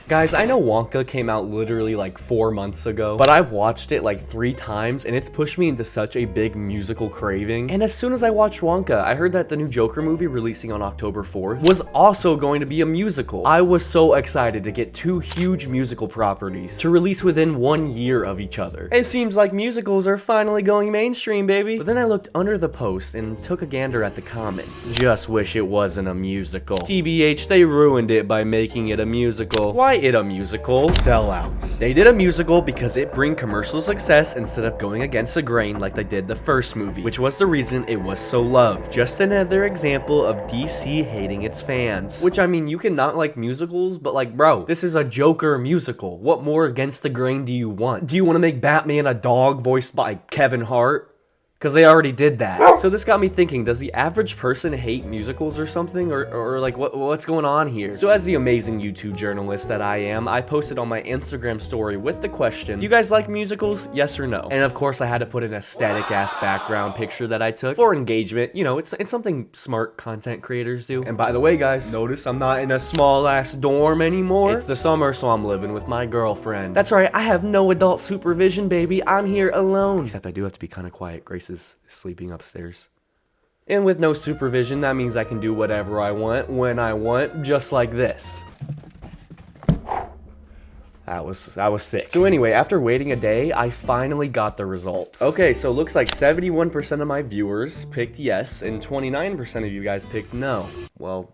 Guys, I know Wonka came out literally like 4 months ago, but I've watched it like 3 times and it's pushed me into such a big musical craving. And as soon as I watched Wonka, I heard that the new Joker movie releasing on October 4th was also going to be a musical. I was so excited to get 2 huge musical properties to release within 1 year of each other. It seems like musicals are finally going mainstream, baby. But then I looked under the post and took a gander at the comments. Just wish it wasn't a musical. TBH, they ruined it by making it a musical. Why it a musical? Sellouts. They did a musical because it bring commercial success instead of going against the grain like they did the first movie, which was the reason it was so loved. Just another example of DC hating its fans. Which, I mean, you can not like musicals, but like, bro, this is a Joker musical. What more against the grain do you want? Do you want to make Batman a dog voiced by Kevin Hart? Because they already did that. So this got me thinking, does the average person hate musicals or something? Or like, what's going on here? So as the amazing YouTube journalist that I am, I posted on my Instagram story with the question, do you guys like musicals? Yes or no? And of course I had to put an aesthetic ass background picture that I took for engagement. You know, it's something smart content creators do. And by the way, guys, notice I'm not in a small ass dorm anymore. It's the summer, so I'm living with my girlfriend. That's right, I have no adult supervision, baby. I'm here alone. Except I do have to be kind of quiet. Grace is sleeping upstairs. And with no supervision, that means I can do whatever I want, when I want, just like this. That was sick. So anyway, after waiting a day, I finally got the results. Okay, so it looks like 71% of my viewers picked yes, and 29% of you guys picked no. Well,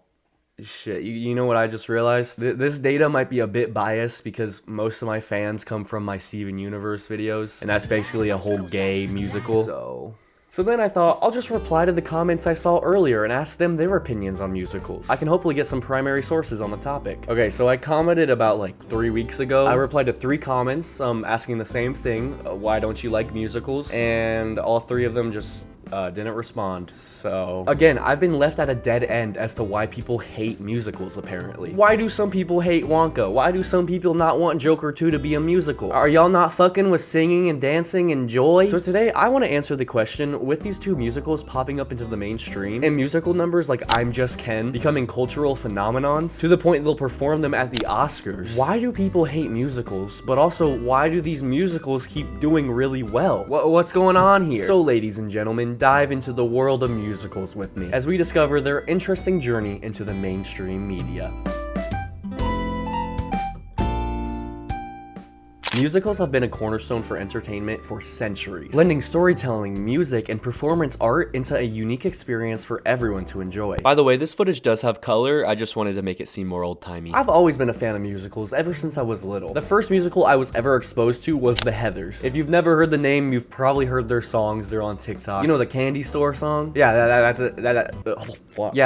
shit, you know what I just realized? This data might be a bit biased because most of my fans come from my Steven Universe videos, and that's basically a whole gay musical. So then I thought, I'll just reply to the comments I saw earlier and ask them their opinions on musicals. I can hopefully get some primary sources on the topic. Okay, so I commented about like 3 weeks ago. I replied to 3 comments asking the same thing, why don't you like musicals? And all 3 of them just didn't respond. So again, I've been left at a dead end as to why people hate musicals, apparently. Why do some people hate Wonka? Why do some people not want Joker 2 to be a musical? Are y'all not fucking with singing and dancing and joy? So today I want to answer the question, with these 2 musicals popping up into the mainstream and musical numbers like I'm Just Ken becoming cultural phenomenons to the point they'll perform them at the Oscars, why do people hate musicals? But also, why do these musicals keep doing really well? What's going on here? So ladies and gentlemen, dive into the world of musicals with me as we discover their interesting journey into the mainstream media. Musicals have been a cornerstone for entertainment for centuries, blending storytelling, music, and performance art into a unique experience for everyone to enjoy. By the way, this footage does have color, I just wanted to make it seem more old-timey. I've always been a fan of musicals ever since I was little. The first musical I was ever exposed to was The Heathers. If you've never heard the name, you've probably heard their songs, they're on TikTok. You know the candy store song? Yeah,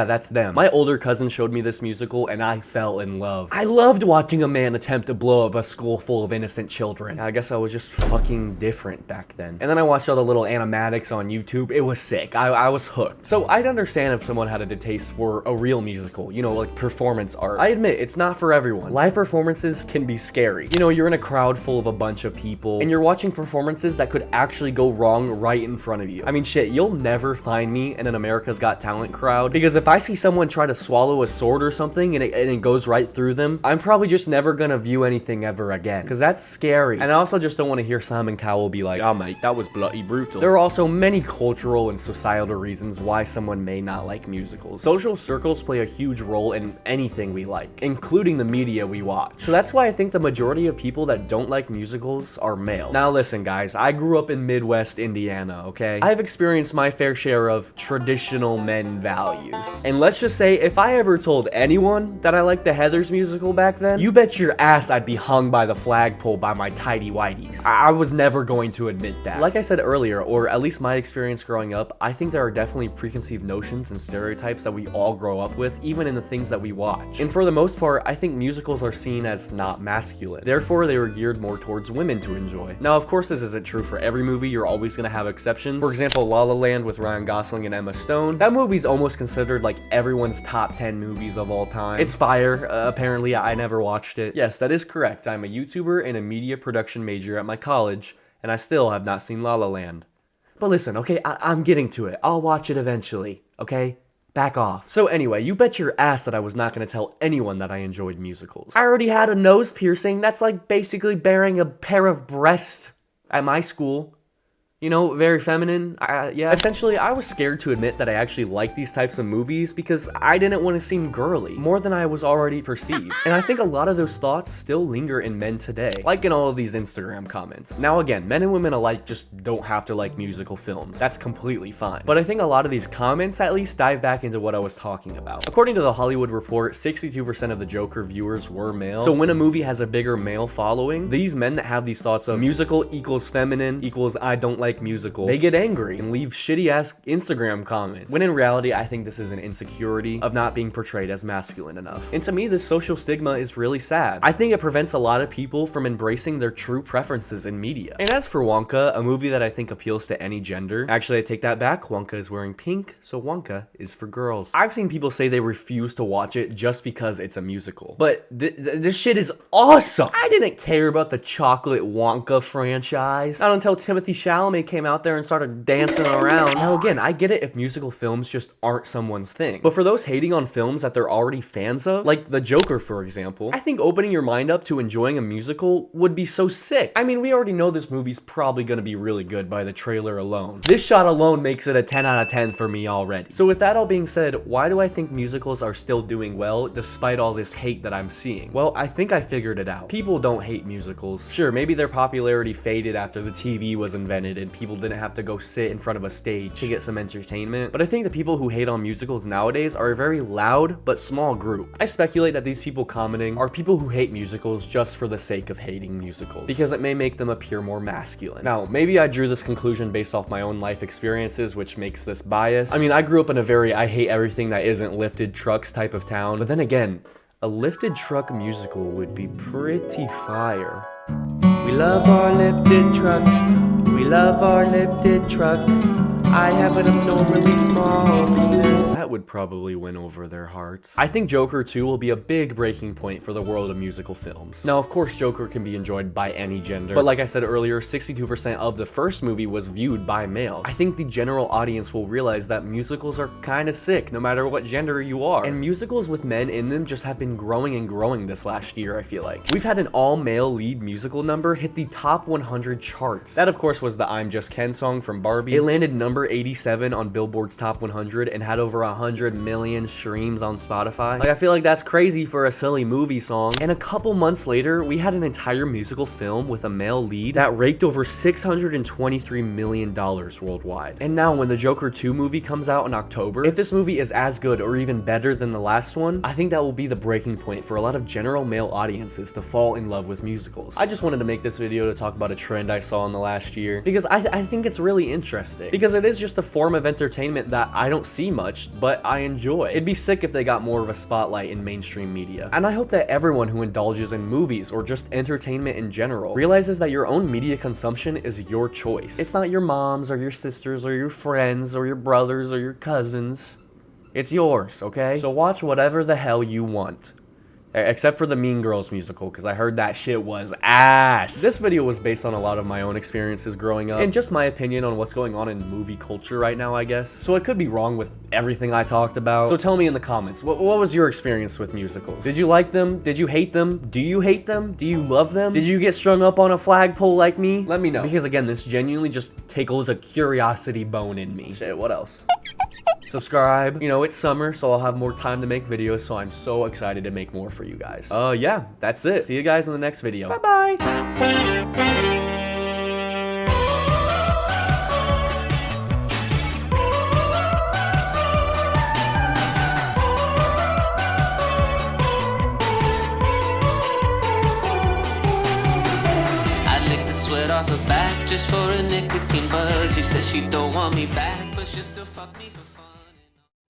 that's them. My older cousin showed me this musical and I fell in love. I loved watching a man attempt to blow up a school full of innocent children. I guess I was just fucking different back then. And then I watched all the little animatics on YouTube. It was sick. I was hooked. So I'd understand if someone had a taste for a real musical, you know, like performance art. I admit, it's not for everyone. Live performances can be scary. You know, you're in a crowd full of a bunch of people and you're watching performances that could actually go wrong right in front of you. I mean, shit, you'll never find me in an America's Got Talent crowd because if I see someone try to swallow a sword or something and it goes right through them, I'm probably just never gonna view anything ever again because that's scary. And I also just don't want to hear Simon Cowell be like, oh mate, that was bloody brutal. There are also many cultural and societal reasons why someone may not like musicals. Social circles play a huge role in anything we like, including the media we watch. So that's why I think the majority of people that don't like musicals are male. Now listen guys, I grew up in Midwest Indiana, okay? I've experienced my fair share of traditional men values. And let's just say, if I ever told anyone that I liked the Heathers musical back then, you bet your ass I'd be hung by the flagpole by my tidy whities. I was never going to admit that. Like I said earlier, or at least my experience growing up, I think there are definitely preconceived notions and stereotypes that we all grow up with, even in the things that we watch. And for the most part, I think musicals are seen as not masculine. Therefore, they were geared more towards women to enjoy. Now, of course, this isn't true for every movie. You're always gonna have exceptions. For example, La La Land with Ryan Gosling and Emma Stone. That movie's almost considered like everyone's top 10 movies of all time. It's fire. Apparently, I never watched it. Yes, that is correct. I'm a YouTuber and a media production major at my college, and I still have not seen La La Land. But listen, okay, I'm getting to it. I'll watch it eventually, okay? Back off. So anyway, you bet your ass that I was not going to tell anyone that I enjoyed musicals. I already had a nose piercing. That's like basically bearing a pair of breasts at my school. You know, very feminine, yeah. Essentially, I was scared to admit that I actually like these types of movies because I didn't want to seem girly, more than I was already perceived. And I think a lot of those thoughts still linger in men today, like in all of these Instagram comments. Now again, men and women alike just don't have to like musical films. That's completely fine. But I think a lot of these comments at least dive back into what I was talking about. According to The Hollywood Report, 62% of the Joker viewers were male. So when a movie has a bigger male following, these men that have these thoughts of musical equals feminine equals I don't like musical, they get angry and leave shitty ass Instagram comments, when in reality I think this is an insecurity of not being portrayed as masculine enough. And to me, this social stigma is really sad. I think it prevents a lot of people from embracing their true preferences in media. And as for Wonka, a movie that I think appeals to any gender, actually I take that back, Wonka is wearing pink, so Wonka is for girls. I've seen people say they refuse to watch it just because it's a musical, but this shit is awesome. I didn't care about the chocolate Wonka franchise, not until Timothée Chalamet came out there and started dancing around. Now again, I get it if musical films just aren't someone's thing, but for those hating on films that they're already fans of, like The Joker for example, I think opening your mind up to enjoying a musical would be so sick. I mean, we already know this movie's probably gonna be really good by the trailer alone. This shot alone makes it a 10 out of 10 for me already. So with that all being said, why do I think musicals are still doing well despite all this hate that I'm seeing? Well, I think I figured it out. People don't hate musicals. Sure, maybe their popularity faded after the TV was invented and people didn't have to go sit in front of a stage to get some entertainment, but I think the people who hate on musicals nowadays are a very loud but small group. I speculate that these people commenting are people who hate musicals just for the sake of hating musicals, because it may make them appear more masculine. Now, maybe I drew this conclusion based off my own life experiences, which makes this biased. I mean, I grew up in a very I hate everything that isn't lifted trucks type of town, but then again, a lifted truck musical would be pretty fire. We love our lifted truck. We love our lifted truck. I have an abnormally small penis. That would probably win over their hearts. I think Joker 2 will be a big breaking point for the world of musical films. Now, of course, Joker can be enjoyed by any gender, but like I said earlier, 62% of the first movie was viewed by males. I think the general audience will realize that musicals are kind of sick, no matter what gender you are. And musicals with men in them just have been growing and growing this last year, I feel like. We've had an all-male lead musical number hit the top 100 charts. That, of course, was the I'm Just Ken song from Barbie. It landed number 87 on Billboard's Top 100 and had over 100 million streams on Spotify. Like, I feel like that's crazy for a silly movie song. And a couple months later, we had an entire musical film with a male lead that raked over $623 million worldwide. And now when the Joker 2 movie comes out in October, if this movie is as good or even better than the last one, I think that will be the breaking point for a lot of general male audiences to fall in love with musicals. I just wanted to make this video to talk about a trend I saw in the last year, because I think it's really interesting, because it is just a form of entertainment that I don't see much, but I enjoy. It'd be sick if they got more of a spotlight in mainstream media. And I hope that everyone who indulges in movies or just entertainment in general realizes that your own media consumption is your choice. It's not your mom's or your sister's or your friends or your brothers or your cousins. It's yours, okay? So watch whatever the hell you want. Except for the Mean Girls musical, because I heard that shit was ass. This video was based on a lot of my own experiences growing up, and just my opinion on what's going on in movie culture right now, I guess. So I could be wrong with everything I talked about. So tell me in the comments, what was your experience with musicals? Did you like them? Did you hate them? Do you hate them? Do you love them? Did you get strung up on a flagpole like me? Let me know, because again, this genuinely just tickles a curiosity bone in me. Shit, what else? Subscribe. You know, it's summer, so I'll have more time to make videos, so I'm so excited to make more for you guys. Yeah, that's it. See you guys in the next video. Bye-bye. Off her back just for a nicotine buzz. She says she don't want me back, but she'll still fuck me for